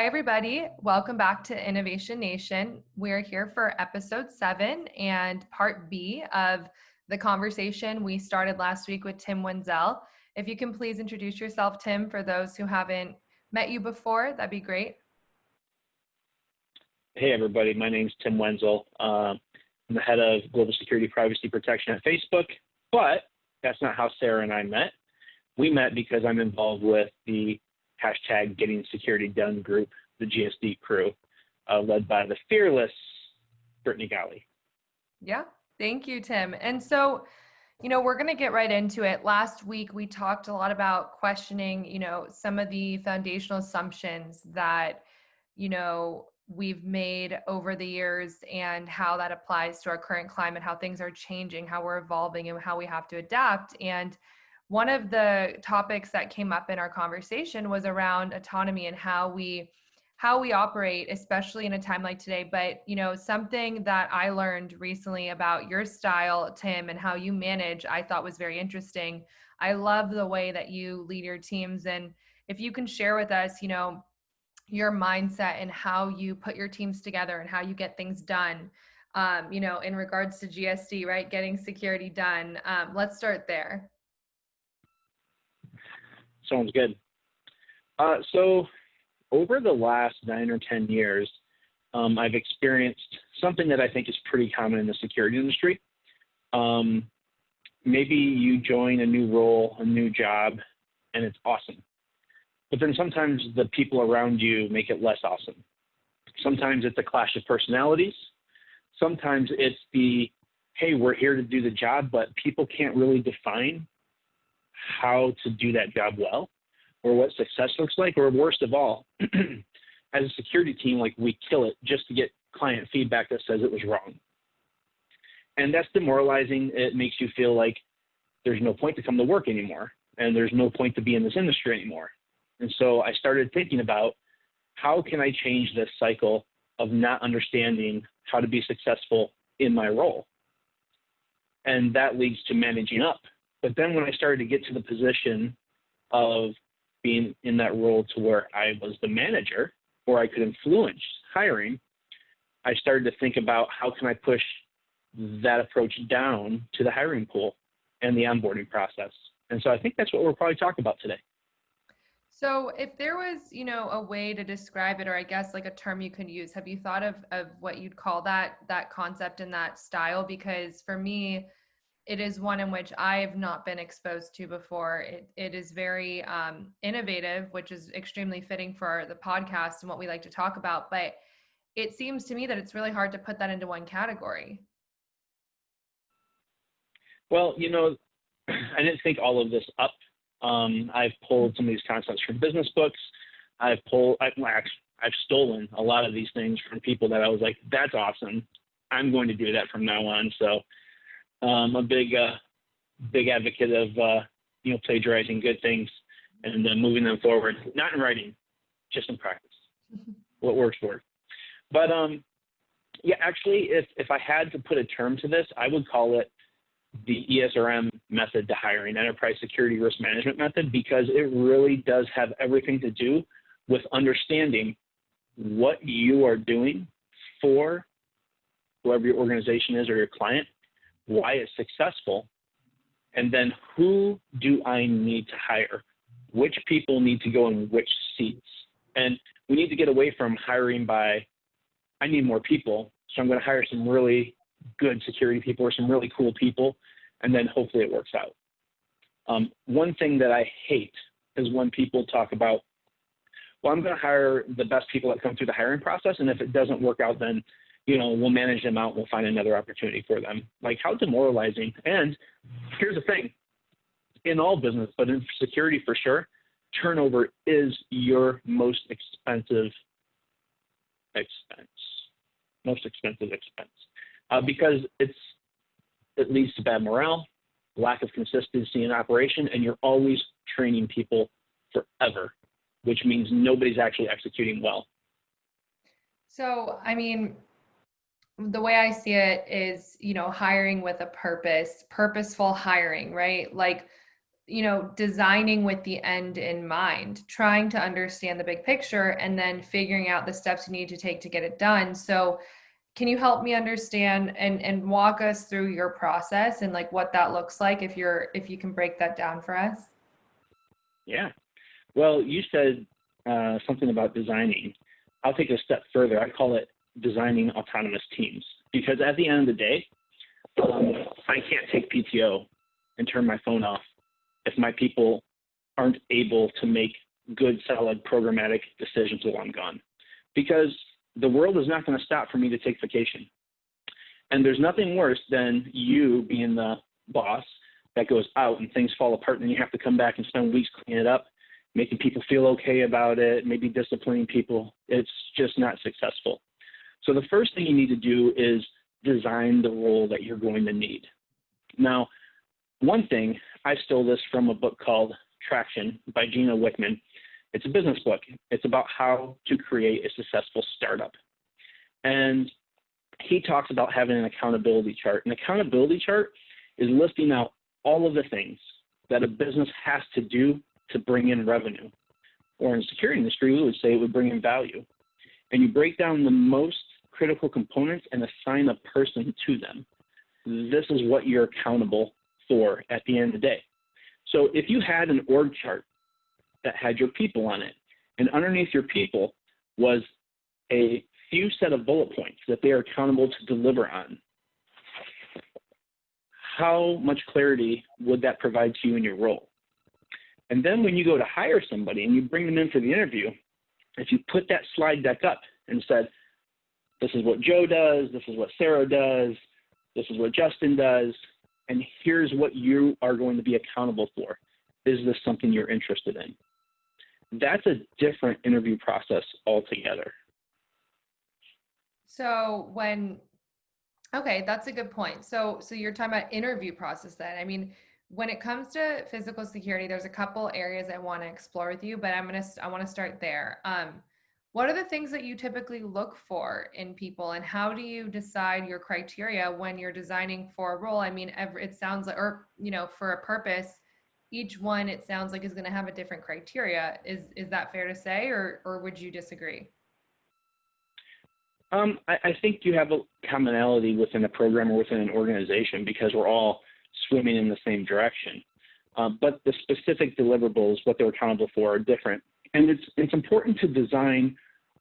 everybody. Welcome back to Innovation Nation. We're here for episode 7 and part B of the conversation we started last week with Tim Wenzel. If you can please introduce yourself, Tim, for those who haven't met you before, that'd be great. Hey, everybody. My name's Tim Wenzel. I'm the head of global security privacy protection at Facebook, but that's not how Sarah and I met. We met because I'm involved with the hashtag Getting Security Done group, the GSD crew, led by the fearless Brittany Galley. Yeah, thank you, Tim. And so, we're going to get right into it. Last week, we talked a lot about questioning, some of the foundational assumptions that, we've made over the years and how that applies to our current climate, how things are changing, how we're evolving, and how we have to adapt. And one of the topics that came up in our conversation was around autonomy and how we operate, especially in a time like today. But, something that I learned recently about your style, Tim, and how you manage, I thought was very interesting. I love the way that you lead your teams. And if you can share with us, your mindset and how you put your teams together and how you get things done, in regards to GSD, right? Getting security done. Let's start there. Sounds good. So over the last 9 or 10 years, I've experienced something that I think is pretty common in the security industry. Maybe you join a new role, a new job, and it's awesome. But then sometimes the people around you make it less awesome. Sometimes it's a clash of personalities. Sometimes it's the, hey, we're here to do the job, but people can't really define how to do that job well, or what success looks like, or worst of all, as a security team, like we kill it just to get client feedback that says it was wrong. And that's demoralizing. It makes you feel like there's no point to come to work anymore, and there's no point to be in this industry anymore. And so I started thinking about, how can I change this cycle of not understanding how to be successful in my role? And that leads to managing up. But then when I started to get to the position of being in that role to where I was the manager, or I could influence hiring, I started to think about, how can I push that approach down to the hiring pool and the onboarding process. And so I think that's what we'll probably talk about today. So if there was, a way to describe it, or I guess like a term you could use, have you thought of what you'd call that concept and that style? Because for me, it is one in which I have not been exposed to before. It is very innovative, which is extremely fitting for the podcast and what we like to talk about. But it seems to me that it's really hard to put that into one category. Well, I didn't think all of this up. I've pulled some of these concepts from business books. I've stolen a lot of these things from people that I was like, that's awesome. I'm going to do that from now on. So I'm a big advocate of, plagiarizing good things and moving them forward, not in writing, just in practice. What works works. But actually, if I had to put a term to this, I would call it the ESRM method to hiring, Enterprise Security Risk Management method, because it really does have everything to do with understanding what you are doing for whoever your organization is or your client, why it's successful, and then who do I need to hire? Which people need to go in which seats? And we need to get away from hiring by, I need more people, so I'm going to hire some really good security people or some really cool people, and then hopefully it works out. One thing that I hate is when people talk about, well, I'm going to hire the best people that come through the hiring process, and if it doesn't work out, then we'll manage them out, we'll find another opportunity for them. Like, how demoralizing. And here's the thing, in all business, but in security for sure, turnover is your most expensive expense. Because it leads to bad morale, lack of consistency in operation, and you're always training people forever, which means nobody's actually executing well. So, the way I see it is, hiring with a purpose, purposeful hiring, right? Like designing with the end in mind, trying to understand the big picture and then figuring out the steps you need to take to get it done. So can you help me understand and walk us through your process and like what that looks like if you can break that down for us? Yeah. Well, you said something about designing. I'll take it a step further. I call it designing autonomous teams, because at the end of the day, I can't take PTO and turn my phone off if my people aren't able to make good, solid, programmatic decisions while I'm gone. Because the world is not going to stop for me to take vacation. And there's nothing worse than you being the boss that goes out and things fall apart, and then you have to come back and spend weeks cleaning it up, making people feel okay about it, maybe disciplining people. It's just not successful. So the first thing you need to do is design the role that you're going to need. Now, one thing, I stole this from a book called Traction by Gino Wickman. It's a business book. It's about how to create a successful startup. And he talks about having an accountability chart. An accountability chart is listing out all of the things that a business has to do to bring in revenue. Or in the security industry, we would say it would bring in value. And you break down the most critical components and assign a person to them. This is what you're accountable for at the end of the day. So if you had an org chart that had your people on it, and underneath your people was a few set of bullet points that they are accountable to deliver on, how much clarity would that provide to you in your role? And then when you go to hire somebody and you bring them in for the interview, if you put that slide deck up and said, this is what Joe does, this is what Sarah does, this is what Justin does, and here's what you are going to be accountable for. Is this something you're interested in? That's a different interview process altogether. So okay, that's a good point. So you're talking about interview process then. I mean, when it comes to physical security, there's a couple areas I want to explore with you, but I want to start there. What are the things that you typically look for in people, and how do you decide your criteria when you're designing for a role? I mean, it sounds like, or for a purpose, each one it sounds like is going to have a different criteria. Is that fair to say, or would you disagree? I think you have a commonality within a program or within an organization because we're all swimming in the same direction. But the specific deliverables, what they're accountable for, are different. And it's important to design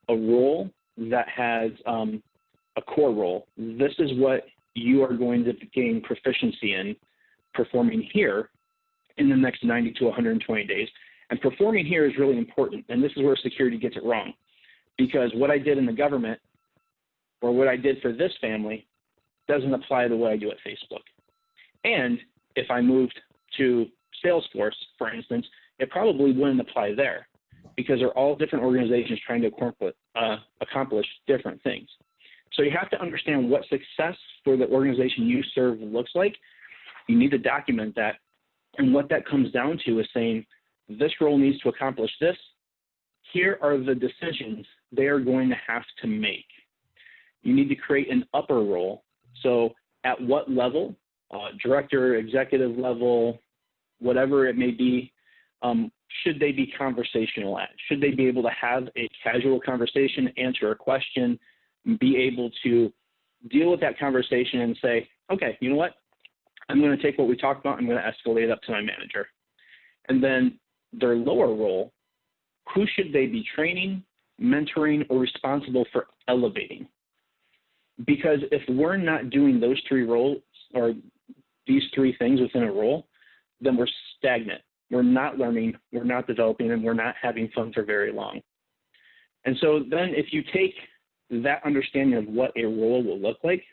a role that has a core role. This is what you are going to gain proficiency in performing here in the next 90 to 120 days. And performing here is really important. And this is where security gets it wrong. Because what I did in the government or what I did for this family doesn't apply the way I do at Facebook. And if I moved to Salesforce, for instance, it probably wouldn't apply there because they're all different organizations trying to accomplish different things. So you have to understand what success for the organization you serve looks like. You need to document that. And what that comes down to is saying, this role needs to accomplish this. Here are the decisions they are going to have to make. You need to create an upper role. So at what level, director, executive level, whatever it may be, should they be conversational at? Should they be able to have a casual conversation, answer a question, be able to deal with that conversation and say, okay, you know what? I'm going to take what we talked about, I'm going to escalate it up to my manager. And then their lower role, who should they be training, mentoring, or responsible for elevating? Because if we're not doing those three roles or these three things within a role, then we're stagnant. We're not learning, we're not developing, and we're not having fun for very long. And so then if you take that understanding of what a role will look like,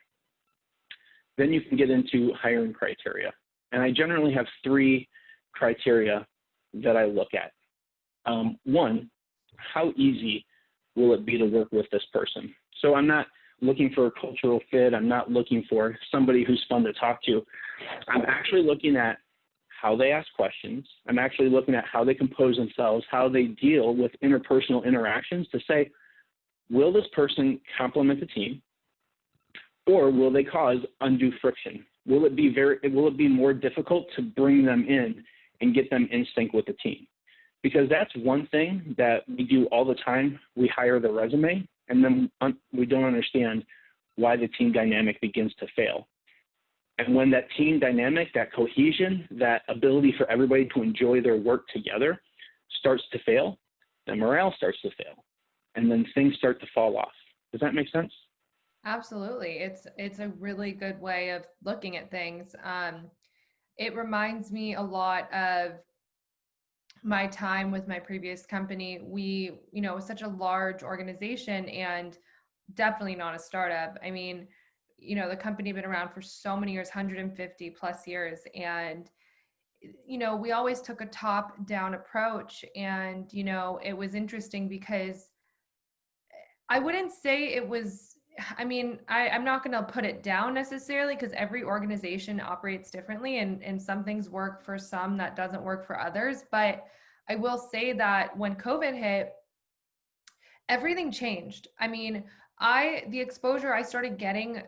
then you can get into hiring criteria. And I generally have three criteria that I look at. One, how easy will it be to work with this person? So I'm not looking for a cultural fit. I'm not looking for somebody who's fun to talk to. I'm actually looking at how they ask questions. I'm actually looking at how they compose themselves, how they deal with interpersonal interactions to say, will this person complement the team, or will they cause undue friction? Will it be more difficult to bring them in and get them in sync with the team. Because that's one thing that we do all the time. We hire the resume, and then we don't understand why the team dynamic begins to fail. And when that team dynamic, that cohesion, that ability for everybody to enjoy their work together starts to fail, then morale starts to fail. And then things start to fall off. Does that make sense? Absolutely. It's a really good way of looking at things. It reminds me a lot of my time with my previous company. We, it was such a large organization and definitely not a startup. I mean, the company had been around for so many years, 150 plus years. And, we always took a top down approach. And, it was interesting because I wouldn't say it was, I'm not going to put it down necessarily because every organization operates differently and some things work for some that doesn't work for others. But I will say that when COVID hit, everything changed. The exposure I started getting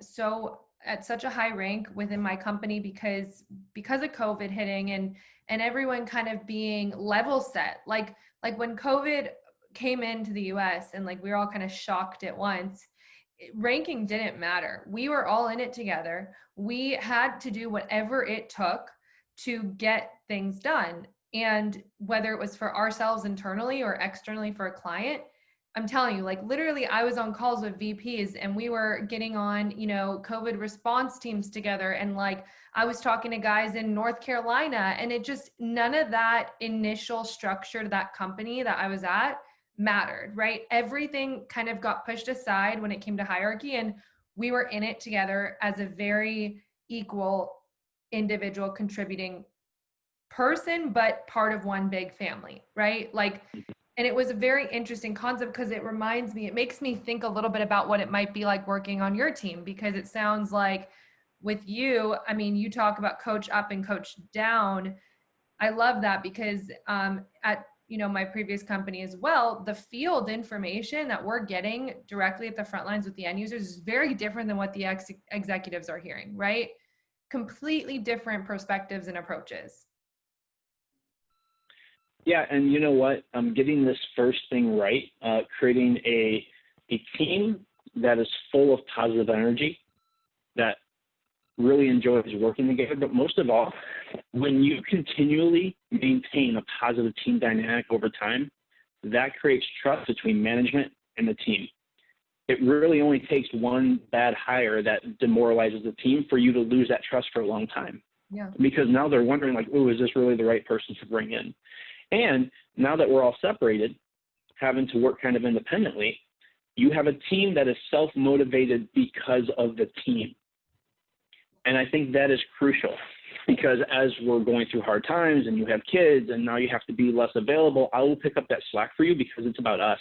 at such a high rank within my company because of COVID hitting and everyone kind of being level set. Like when COVID came into the US and like we were all kind of shocked at once, ranking didn't matter. We were all in it together. We had to do whatever it took to get things done. And whether it was for ourselves internally or externally for a client, I'm telling you, like literally I was on calls with VPs and we were getting on, COVID response teams together. And like, I was talking to guys in North Carolina and it just, none of that initial structure to that company that I was at mattered, right? Everything kind of got pushed aside when it came to hierarchy and we were in it together as a very equal individual contributing person, but part of one big family, right? And it was a very interesting concept because it makes me think a little bit about what it might be like working on your team, because it sounds like with you, you talk about coach up and coach down. I love that because at my previous company as well, the field information that we're getting directly at the front lines with the end users is very different than what the executives are hearing, right? Completely different perspectives and approaches. Yeah, and you know what? Getting this first thing right, creating a team that is full of positive energy, that really enjoys working together. But most of all, when you continually maintain a positive team dynamic over time, that creates trust between management and the team. It really only takes one bad hire that demoralizes the team for you to lose that trust for a long time. Yeah. Because now they're wondering like, oh, is this really the right person to bring in? And now that we're all separated, having to work kind of independently, you have a team that is self-motivated because of the team. And I think that is crucial because as we're going through hard times and you have kids and now you have to be less available, I will pick up that slack for you because it's about us,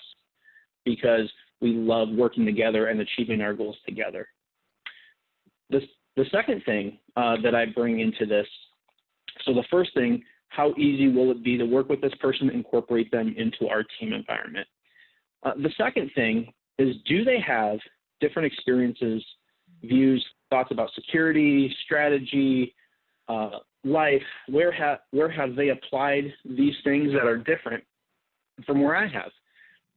because we love working together and achieving our goals together. The second thing that I bring into this, so the first thing, how easy will it be to work with this person, incorporate them into our team environment? The second thing is, do they have different experiences, views, thoughts about security, strategy, life? Where have they applied these things that are different from where I have?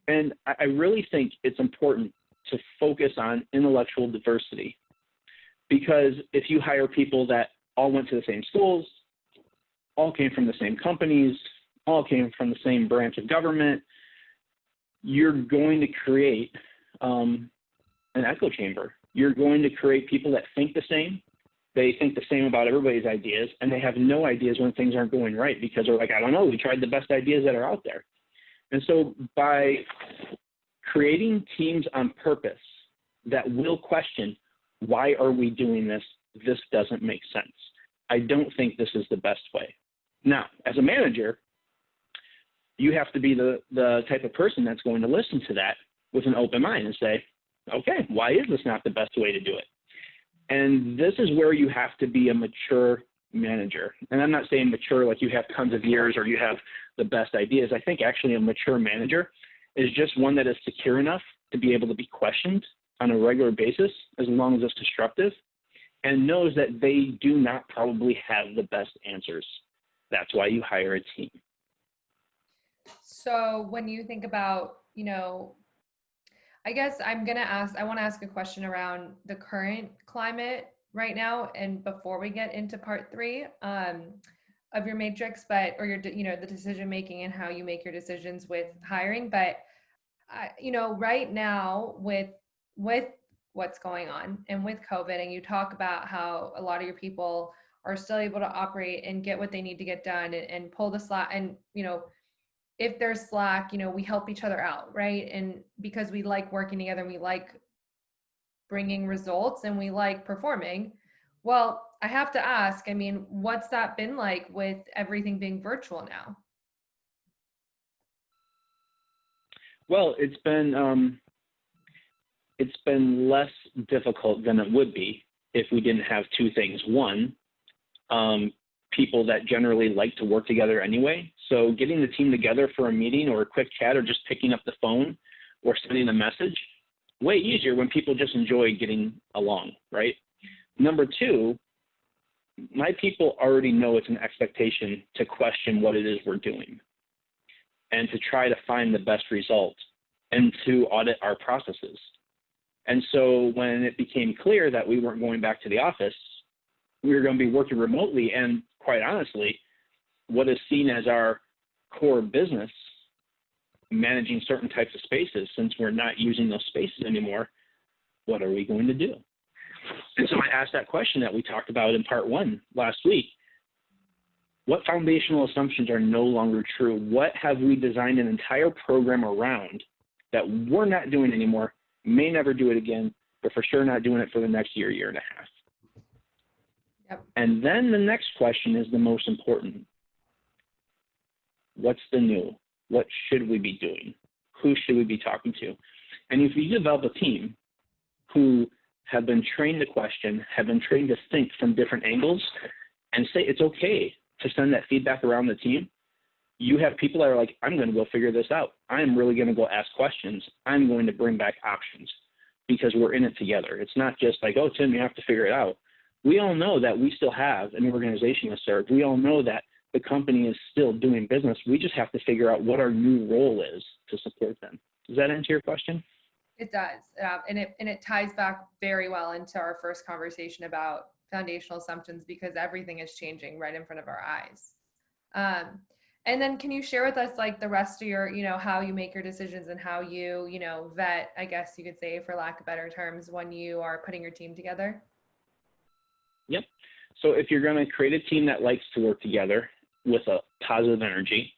And I really think it's important to focus on intellectual diversity, because if you hire people that all went to the same schools, all came from the same companies, all came from the same branch of government, you're going to create an echo chamber. You're going to create people that think the same. They think the same about everybody's ideas, and they have no ideas when things aren't going right because they're like, I don't know, we tried the best ideas that are out there. And so by creating teams on purpose that will question, why are we doing this? This doesn't make sense. I don't think this is the best way. Now, as a manager, you have to be the type of person that's going to listen to that with an open mind and say, okay, why is this not the best way to do it? And this is where you have to be a mature manager. And I'm not saying mature like you have tons of years or you have the best ideas. I think actually a mature manager is just one that is secure enough to be able to be questioned on a regular basis, as long as it's constructive, and knows that they do not probably have the best answers. That's why you hire a team. So when you think about, I guess I want to ask a question around the current climate right now. And before we get into part three, of your matrix, or your, the decision making and how you make your decisions with hiring. But right now with what's going on and with COVID, and you talk about how a lot of your people are still able to operate and get what they need to get done, and pull the slack, and if there's slack, we help each other out, right? And because we like working together and we like bringing results and we like performing, well, I have to ask, I mean, what's that been like with everything being virtual now? Well, it's been less difficult than it would be if we didn't have two things. One, people that generally like to work together anyway. So getting the team together for a meeting or a quick chat, or just picking up the phone or sending a message, way easier when people just enjoy getting along, right? Number two, my people already know it's an expectation to question what it is we're doing and to try to find the best result and to audit our processes. And so when it became clear that we weren't going back to the office, we were going to be working remotely, and quite honestly, what is seen as our core business, managing certain types of spaces, since we're not using those spaces anymore, what are we going to do? And so I asked that question that we talked about in part one last week. What foundational assumptions are no longer true? What have we designed an entire program around that we're not doing anymore, may never do it again, but for sure not doing it for the next year, year and a half? Yep. And then the next question is the most important. What's the new? What should we be doing? Who should we be talking to? And if you develop a team who have been trained to question, have been trained to think from different angles, and say it's okay to send that feedback around the team, you have people that are like, I'm going to go figure this out. I'm really going to go ask questions. I'm going to bring back options, because we're in it together. It's not just like, oh, Tim, you have to figure it out. We all know that we still have an organization to serve. We all know that the company is still doing business. We just have to figure out what our new role is to support them. Does that answer your question? It does. And it ties back very well into our first conversation about foundational assumptions, because everything is changing right in front of our eyes. And then can you share with us like the rest of your, how you make your decisions and how you, vet, I guess you could say, for lack of better terms, when you are putting your team together? Yep. So if you're going to create a team that likes to work together with a positive energy,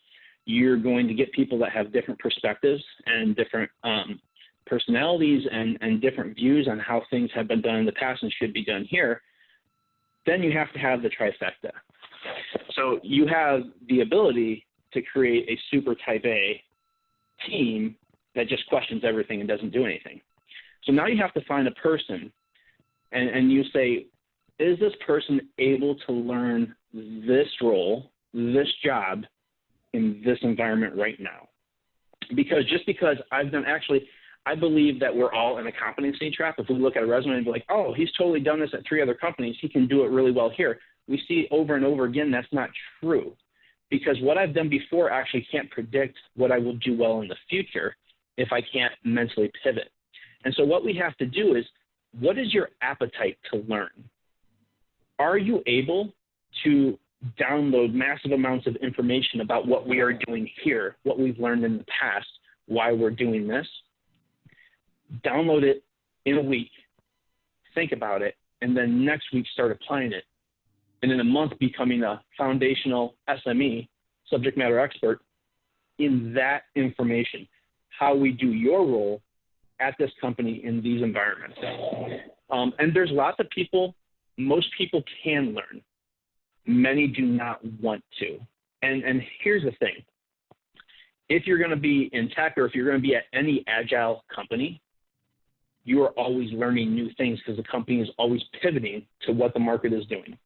you're going to get people that have different perspectives and different personalities and different views on how things have been done in the past and should be done here. Then you have to have the trifecta. So you have the ability to create a super type A team that just questions everything and doesn't do anything. So now you have to find a person and you say, is this person able to learn this role, this job in this environment right now? Because just because I believe that we're all in a competency trap. If we look at a resume and be like, oh, he's totally done this at 3 other companies, he can do it really well here. We see over and over again that's not true, because what I've done before actually can't predict what I will do well in the future if I can't mentally pivot. And so what we have to do is, what is your appetite to learn? Are you able to download massive amounts of information about what we are doing here, what we've learned in the past, why we're doing this? Download it in a week, think about it, and then next week start applying it. And in a month, becoming a foundational SME, subject matter expert, in that information, how we do your role at this company in these environments. And there's lots of people, most people can learn. Many do not want to. And here's the thing. If you're going to be in tech, or if you're going to be at any agile company, you are always learning new things, because the company is always pivoting to what the market is doing,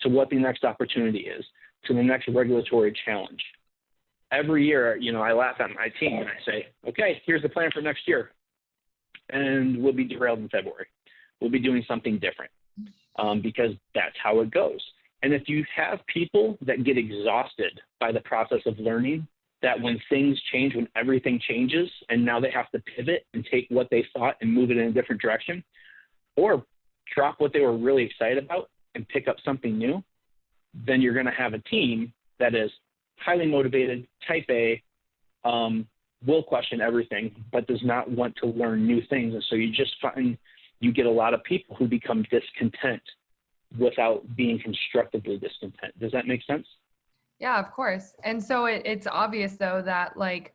to what the next opportunity is, to the next regulatory challenge. Every year, I laugh at my team and I say, okay, here's the plan for next year. And we'll be derailed in February. We'll be doing something different, because that's how it goes. And if you have people that get exhausted by the process of learning, that when things change, when everything changes, and now they have to pivot and take what they thought and move it in a different direction, or drop what they were really excited about and pick up something new, then you're going to have a team that is highly motivated, type A, will question everything, but does not want to learn new things. And so you just find you get a lot of people who become discontent without being constructively discontent. Does that make sense? Yeah, of course. And so it's obvious though that like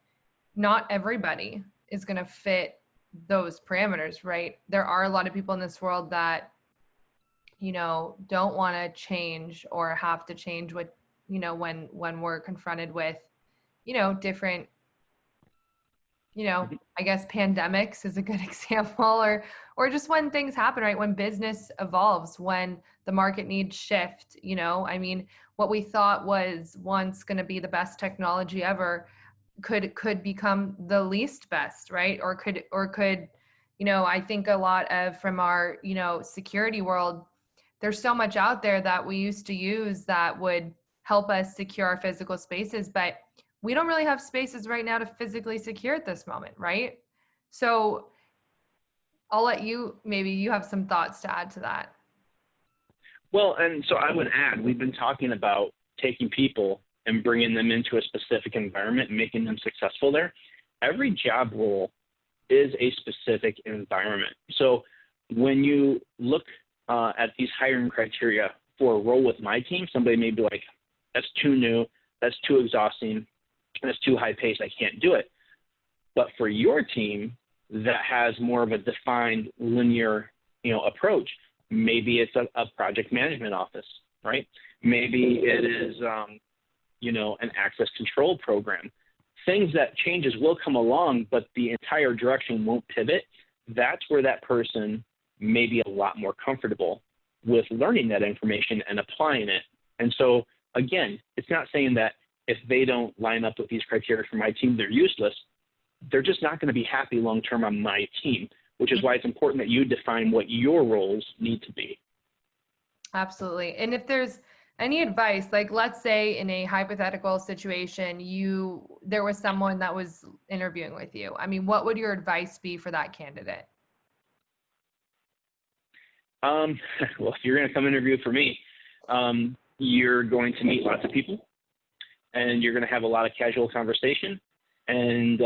not everybody is going to fit those parameters, right? There are a lot of people in this world that, you know, don't want to change or have to change what, you know, when we're confronted with, you know, different, you know, I guess pandemics is a good example, or just when things happen, right? When business evolves, when the market needs shift, you know, I mean, what we thought was once going to be the best technology ever could become the least best, right? Or could, you know, I think a lot of from our, you know, security world, there's so much out there that we used to use that would help us secure our physical spaces, but we don't really have spaces right now to physically secure at this moment, right? So I'll let you, maybe you have some thoughts to add to that. Well, and so I would add, we've been talking about taking people and bringing them into a specific environment and making them successful there. Every job role is a specific environment. So when you look at these hiring criteria for a role with my team, somebody may be like, that's too new, that's too exhausting, that's too high paced, I can't do it. But for your team that has more of a defined linear, you know, approach, maybe it's a project management office, right? Maybe it is, you know, an access control program. Things that changes will come along, but the entire direction won't pivot. That's where that person may be a lot more comfortable with learning that information and applying it. And so, again, it's not saying that if they don't line up with these criteria for my team, they're useless. They're just not going to be happy long-term on my team, which is why it's important that you define what your roles need to be. Absolutely. And if there's any advice, like let's say in a hypothetical situation, there was someone that was interviewing with you. I mean, what would your advice be for that candidate? Well, if you're going to come interview for me, you're going to meet lots of people and you're going to have a lot of casual conversation, and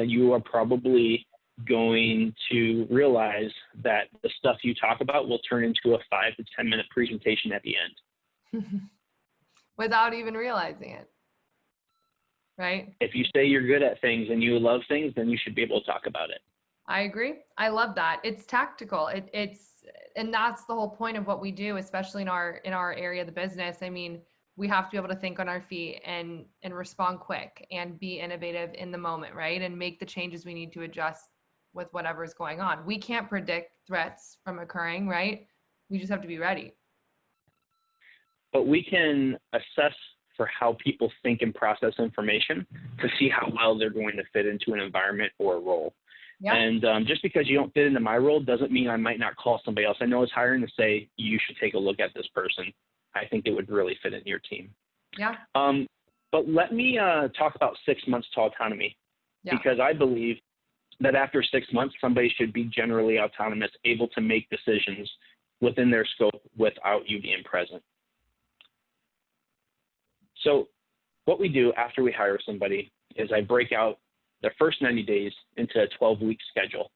you are probably going to realize that the stuff you talk about will turn into a 5 to 10 minute presentation at the end. Without even realizing it, right? If you say you're good at things and you love things, then you should be able to talk about it. I agree. I love that. It's tactical. And that's the whole point of what we do, especially in our area of the business. I mean, we have to be able to think on our feet and respond quick and be innovative in the moment, right? And make the changes we need to adjust with whatever is going on. We can't predict threats from occurring, right? We just have to be ready. But we can assess for how people think and process information to see how well they're going to fit into an environment or a role. Yeah. And just because you don't fit into my role doesn't mean I might not call somebody else I know is hiring to say, you should take a look at this person. I think it would really fit into your team. Yeah. But let me talk about 6 months to autonomy, because I believe that after 6 months, somebody should be generally autonomous, able to make decisions within their scope without you being present. So what we do after we hire somebody is I break out their first 90 days into a 12-week schedule.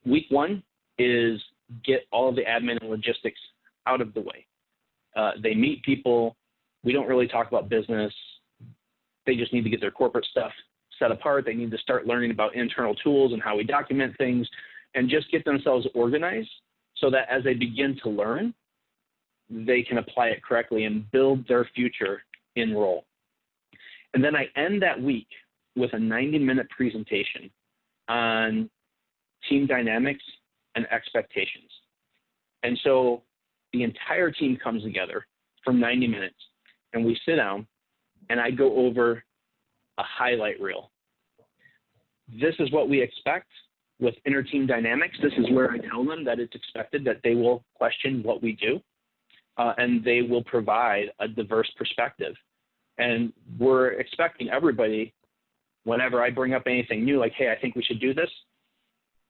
Week 1 is get all of the admin and logistics out of the way. They meet people. We don't really talk about business. They just need to get their corporate stuff set apart. They need to start learning about internal tools and how we document things, and just get themselves organized so that as they begin to learn, they can apply it correctly and build their future in role. And then I end that week with a 90-minute presentation on team dynamics and expectations. And so the entire team comes together for 90 minutes, and we sit down, and I go over a highlight reel. This is what we expect with inter-team dynamics. This is where I tell them that it's expected that they will question what we do. and they will provide a diverse perspective. And we're expecting everybody, whenever I bring up anything new, like, hey, I think we should do this.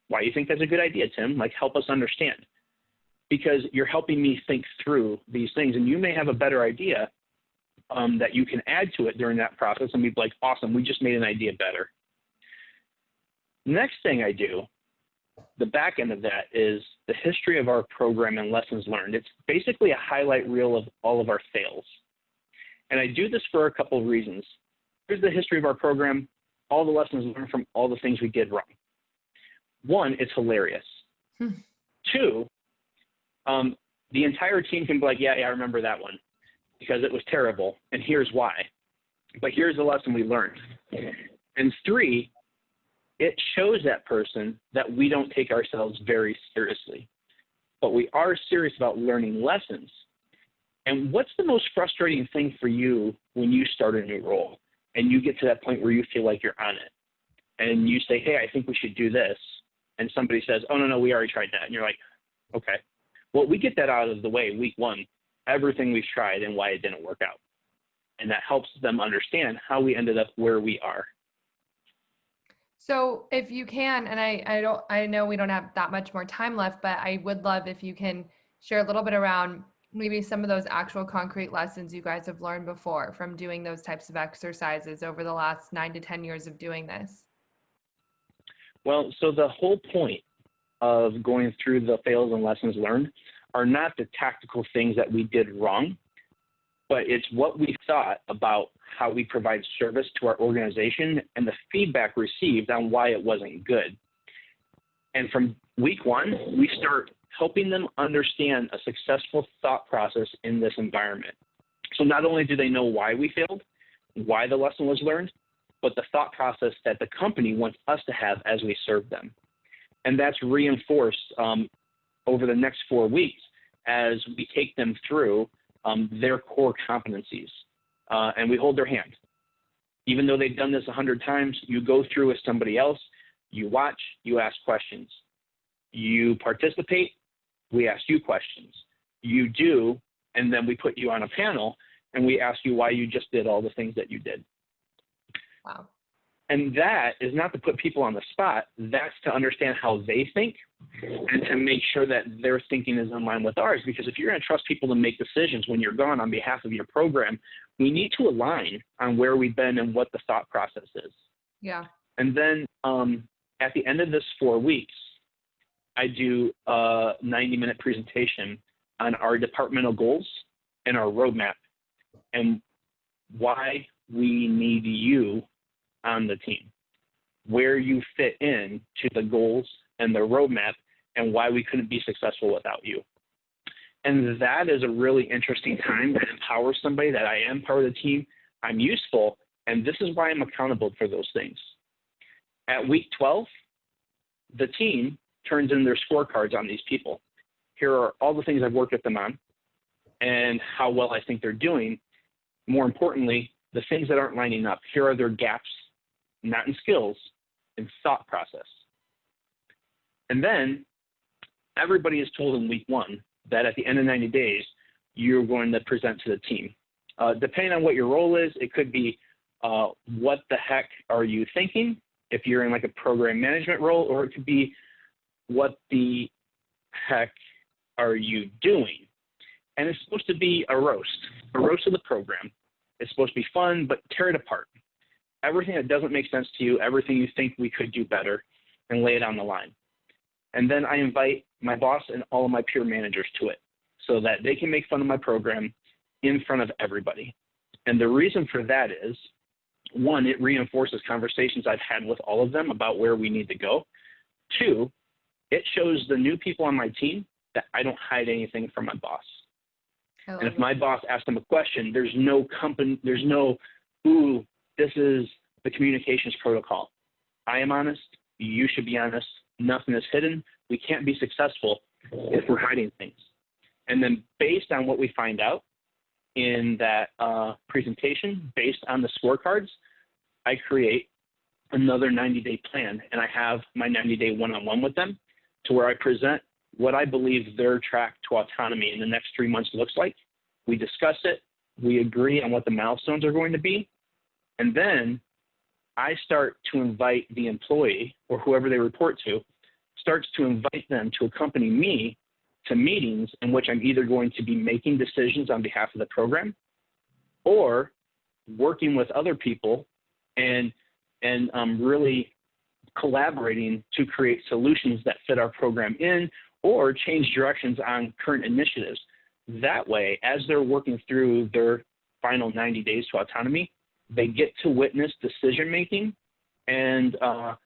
Why do you think that's a good idea, Tim? Like, help us understand. Because you're helping me think through these things, and you may have a better idea that you can add to it during that process, and be like, awesome, we just made an idea better. Next thing I do, the back end of that, is the history of our program and lessons learned. It's basically a highlight reel of all of our fails. And I do this for a couple of reasons. Here's the history of our program, all the lessons learned from all the things we did wrong. One, it's hilarious. Two, the entire team can be like, yeah, I remember that one because it was terrible, and here's why. But here's the lesson we learned. And three, it shows that person that we don't take ourselves very seriously, but we are serious about learning lessons. And what's the most frustrating thing for you when you start a new role and you get to that point where you feel like you're on it and you say, hey, I think we should do this. And somebody says, oh, no, we already tried that. And you're like, okay. Well, we get that out of the way week one, everything we've tried and why it didn't work out. And that helps them understand how we ended up where we are. So if you can, and I know we don't have that much more time left, but I would love if you can share a little bit around maybe some of those actual concrete lessons you guys have learned before from doing those types of exercises over the last 9 to 10 years of doing this. Well, so the whole point of going through the fails and lessons learned are not the tactical things that we did wrong, but it's what we thought about how we provide service to our organization and the feedback received on why it wasn't good. And from week one, we start helping them understand a successful thought process in this environment. So not only do they know why we failed, why the lesson was learned, but the thought process that the company wants us to have as we serve them. And that's reinforced over the next 4 weeks as we take them through their core competencies. And we hold their hand. Even though they've done this 100 times, you go through with somebody else, you watch, you ask questions. You participate, we ask you questions. You do, and then we put you on a panel, and we ask you why you just did all the things that you did. Wow. And that is not to put people on the spot. That's to understand how they think and to make sure that their thinking is in line with ours. Because if you're going to trust people to make decisions when you're gone on behalf of your program, we need to align on where we've been and what the thought process is. Yeah. And then at the end of this 4 weeks, I do a 90-minute presentation on our departmental goals and our roadmap and why we need you on the team, where you fit in to the goals and the roadmap, and why we couldn't be successful without you. And that is a really interesting time to empower somebody that I am part of the team, I'm useful, and this is why I'm accountable for those things. At week 12, the team turns in their scorecards on these people. Here are all the things I've worked with them on and how well I think they're doing. More importantly, the things that aren't lining up. Here are their gaps, not in skills, in thought process. And then everybody is told in week one that at the end of 90 days, you're going to present to the team. Depending on what your role is, it could be what the heck are you thinking if you're in like a program management role, or it could be what the heck are you doing? And it's supposed to be a roast of the program. It's supposed to be fun, but tear it apart. Everything that doesn't make sense to you, everything you think we could do better, and lay it on the line. And then I invite my boss and all of my peer managers to it so that they can make fun of my program in front of everybody. And the reason for that is, one, it reinforces conversations I've had with all of them about where we need to go. Two, it shows the new people on my team that I don't hide anything from my boss. And if my boss asks them a question, there's no, ooh, this is the communications protocol. I am honest. You should be honest. Nothing is hidden. We can't be successful if we're hiding things. And then based on what we find out in that presentation, based on the scorecards, I create another 90-day plan, and I have my 90-day one-on-one with them to where I present what I believe their track to autonomy in the next 3 months looks like. We discuss it. We agree on what the milestones are going to be. And then I start to invite the employee or whoever they report to, starts to invite them to accompany me to meetings in which I'm either going to be making decisions on behalf of the program or working with other people and really collaborating to create solutions that fit our program in or change directions on current initiatives. That way, as they're working through their final 90 days to autonomy, they get to witness decision making and the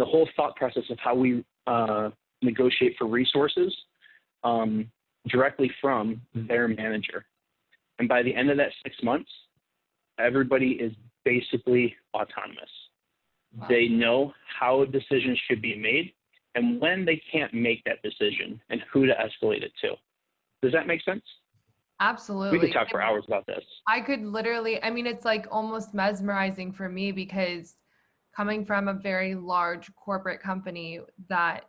whole thought process of how we negotiate for resources directly from their manager. And by the end of that 6 months, everybody is basically autonomous. Wow. They know how decisions should be made and when they can't make that decision and who to escalate it to. Does that make sense? Absolutely. We could talk for hours about this. I could literally, I mean, it's like almost mesmerizing for me because coming from a very large corporate company that,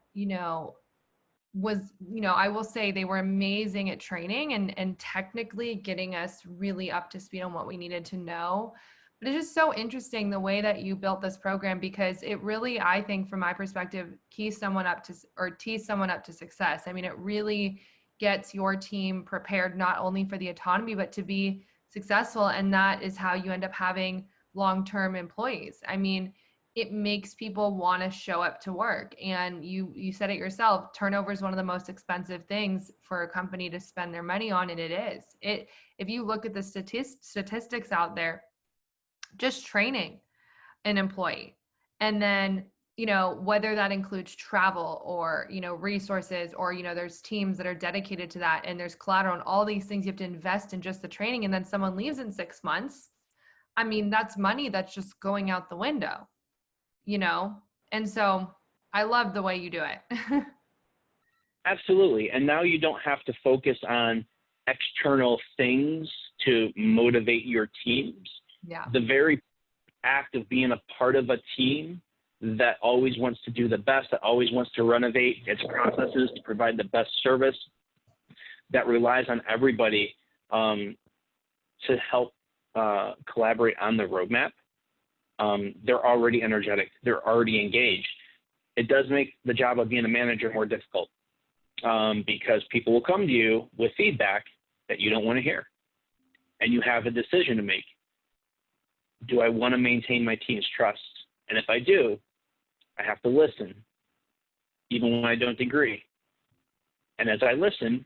was, I will say they were amazing at training and technically getting us really up to speed on what we needed to know. But it's just so interesting the way that you built this program because it really, I think from my perspective, tees someone up to success. I mean, it really gets your team prepared not only for the autonomy, but to be successful. And that is how you end up having long-term employees. I mean, it makes people want to show up to work. And you said it yourself, turnover is one of the most expensive things for a company to spend their money on. And it is. If you look at the statistics out there, just training an employee and then, whether that includes travel or, resources or, there's teams that are dedicated to that and there's collateral and all these things you have to invest in just the training. And then someone leaves in 6 months. I mean, that's money that's just going out the window. And so I love the way you do it. Absolutely. And now you don't have to focus on external things to motivate your teams. Yeah. The very act of being a part of a team that always wants to do the best, that always wants to renovate its processes to provide the best service, that relies on everybody to help collaborate on the roadmap. They're already energetic. They're already engaged. It does make the job of being a manager more difficult because people will come to you with feedback that you don't want to hear. And you have a decision to make. Do I want to maintain my team's trust? And if I do, I have to listen, even when I don't agree. And as I listen,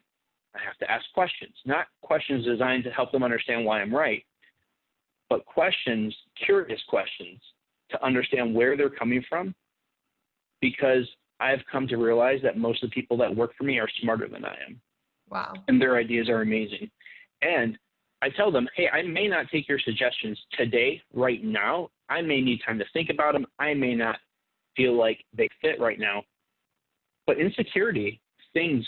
I have to ask questions, not questions designed to help them understand why I'm right, but questions, curious questions, to understand where they're coming from, because I've come to realize that most of the people that work for me are smarter than I am. Wow. And their ideas are amazing. And I tell them, hey, I may not take your suggestions today, right now. I may need time to think about them. I may not feel like they fit right now. But in security, things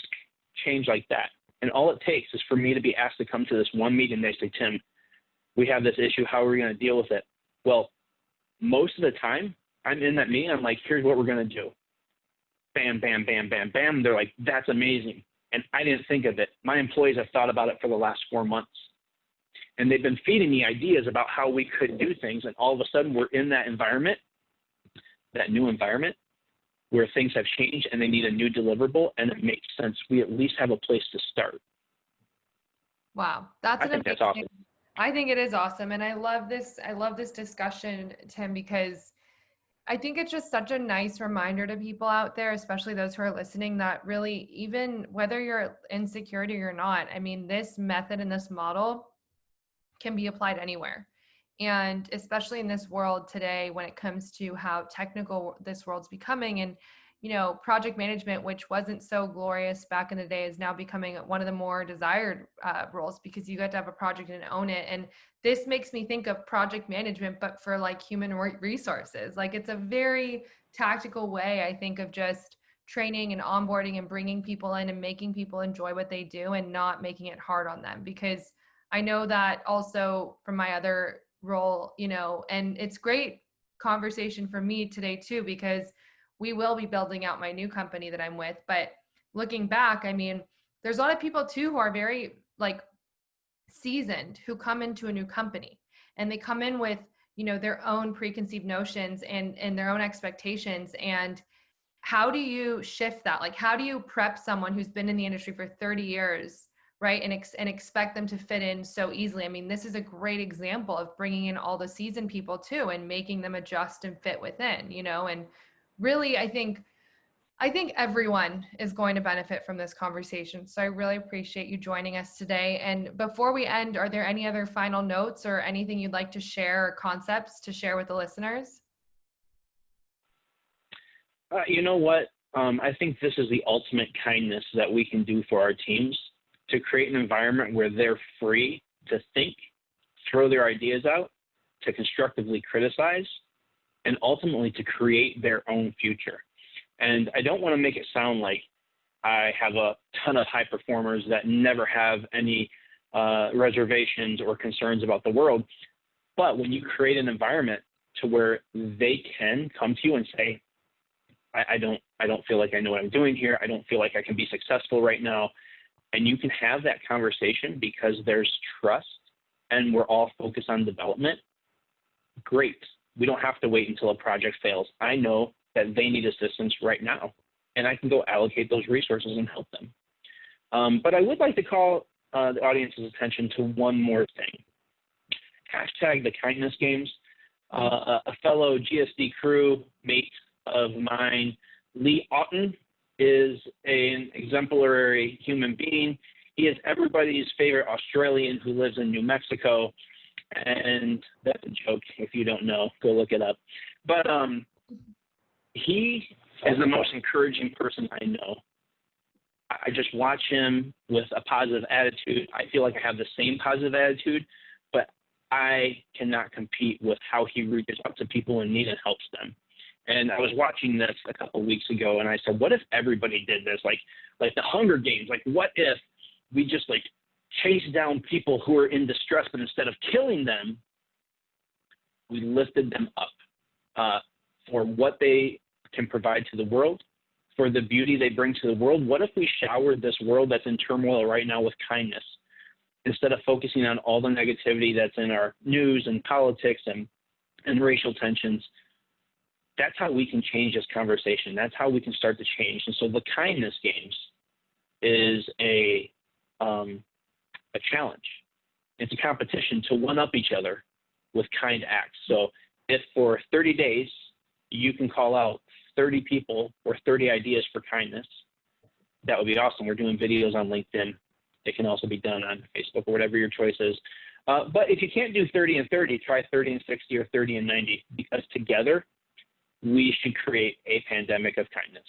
change like that. And all it takes is for me to be asked to come to this one meeting. They say, Tim, we have this issue. How are we going to deal with it? Well, most of the time, I'm in that meeting. I'm like, here's what we're going to do. Bam, bam, bam, bam, bam. They're like, that's amazing. And I didn't think of it. My employees have thought about it for the last 4 months. And they've been feeding me ideas about how we could do things. And all of a sudden, we're in that environment, that new environment, where things have changed and they need a new deliverable. And it makes sense. We at least have a place to start. Wow. That's awesome. I think it is awesome. And I love this discussion, Tim, because I think it's just such a nice reminder to people out there, especially those who are listening, that really, even whether you're in security or not, I mean, this method and this model can be applied anywhere. And especially in this world today, when it comes to how technical this world's becoming, and project management, which wasn't so glorious back in the day, is now becoming one of the more desired roles, because you get to have a project and own it. And this makes me think of project management, but for like human resources. Like, it's a very tactical way, I think, of just training and onboarding and bringing people in and making people enjoy what they do and not making it hard on them. Because I know that also from my other role, and it's great conversation for me today too, because we will be building out my new company that I'm with. But looking back, I mean, there's a lot of people too who are very like seasoned, who come into a new company, and they come in with, you know, their own preconceived notions and their own expectations. And how do you shift that? Like, how do you prep someone who's been in the industry for 30 years, right? And expect them to fit in so easily. I mean, this is a great example of bringing in all the seasoned people too and making them adjust and fit within, you know. And really, I think everyone is going to benefit from this conversation. So I really appreciate you joining us today. And before we end, are there any other final notes or anything you'd like to share, or concepts to share with the listeners? You know what? I think this is the ultimate kindness that we can do for our teams, to create an environment where they're free to think, throw their ideas out, to constructively criticize, and ultimately to create their own future. And I don't want to make it sound like I have a ton of high performers that never have any reservations or concerns about the world. But when you create an environment to where they can come to you and say, I don't feel like I know what I'm doing here. I don't feel like I can be successful right now. And you can have that conversation because there's trust and we're all focused on development. Great. We don't have to wait until a project fails. I know that they need assistance right now, and I can go allocate those resources and help them. But I would like to call the audience's attention to one more thing. Hashtag the kindness games. A fellow GSD crew mate of mine, Lee Otten, is an exemplary human being. He is everybody's favorite Australian who lives in New Mexico. And that's a joke. If you don't know, go look it up. But he is the most encouraging person I know. I just watch him with a positive attitude. I feel like I have the same positive attitude, but I cannot compete with how he reaches out to people in need and helps them. And I was watching this a couple of weeks ago, and I said, what if everybody did this? Like the Hunger Games. Like, what if we just like chase down people who are in distress, but instead of killing them, we lifted them up for what they can provide to the world, for the beauty they bring to the world. What if we showered this world that's in turmoil right now with kindness, instead of focusing on all the negativity that's in our news and politics and racial tensions? That's how we can change this conversation. That's how we can start to change. And so the kindness games is a challenge. It's a competition to one-up each other with kind acts. So if for 30 days you can call out 30 people or 30 ideas for kindness, that would be awesome. We're doing videos on LinkedIn. It can also be done on Facebook or whatever your choice is. But if you can't do 30 and 30, try 30 and 60 or 30 and 90, because together we should create a pandemic of kindness.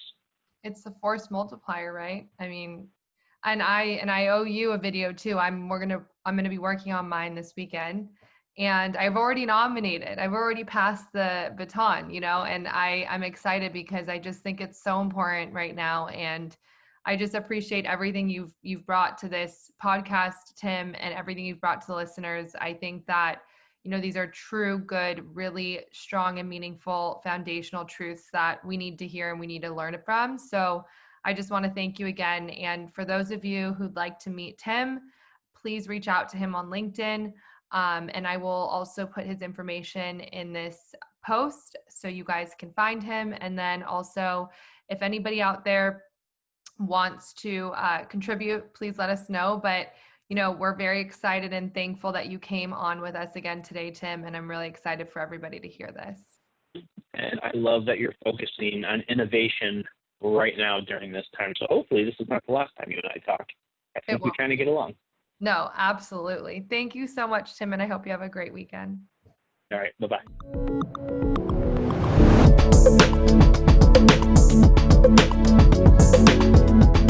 It's the force multiplier, right? I mean, and I owe you a video too. I'm gonna be working on mine this weekend, and I've already nominated. I've already passed the baton, you know, and I'm excited because I just think it's so important right now. And I just appreciate everything you've brought to this podcast, Tim, and everything you've brought to the listeners. I think that, you know, these are true, good, really strong and meaningful foundational truths that we need to hear and we need to learn from. So I just want to thank you again. And for those of you who'd like to meet Tim, please reach out to him on LinkedIn. And I will also put his information in this post so you guys can find him. And then also, if anybody out there wants to contribute, please let us know. But you know, we're very excited and thankful that you came on with us again today, Tim, and I'm really excited for everybody to hear this. And I love that you're focusing on innovation right now during this time. So hopefully this is not the last time you and I talk. I think we kind of get along. No, absolutely. Thank you so much, Tim, and I hope you have a great weekend. All right, bye-bye.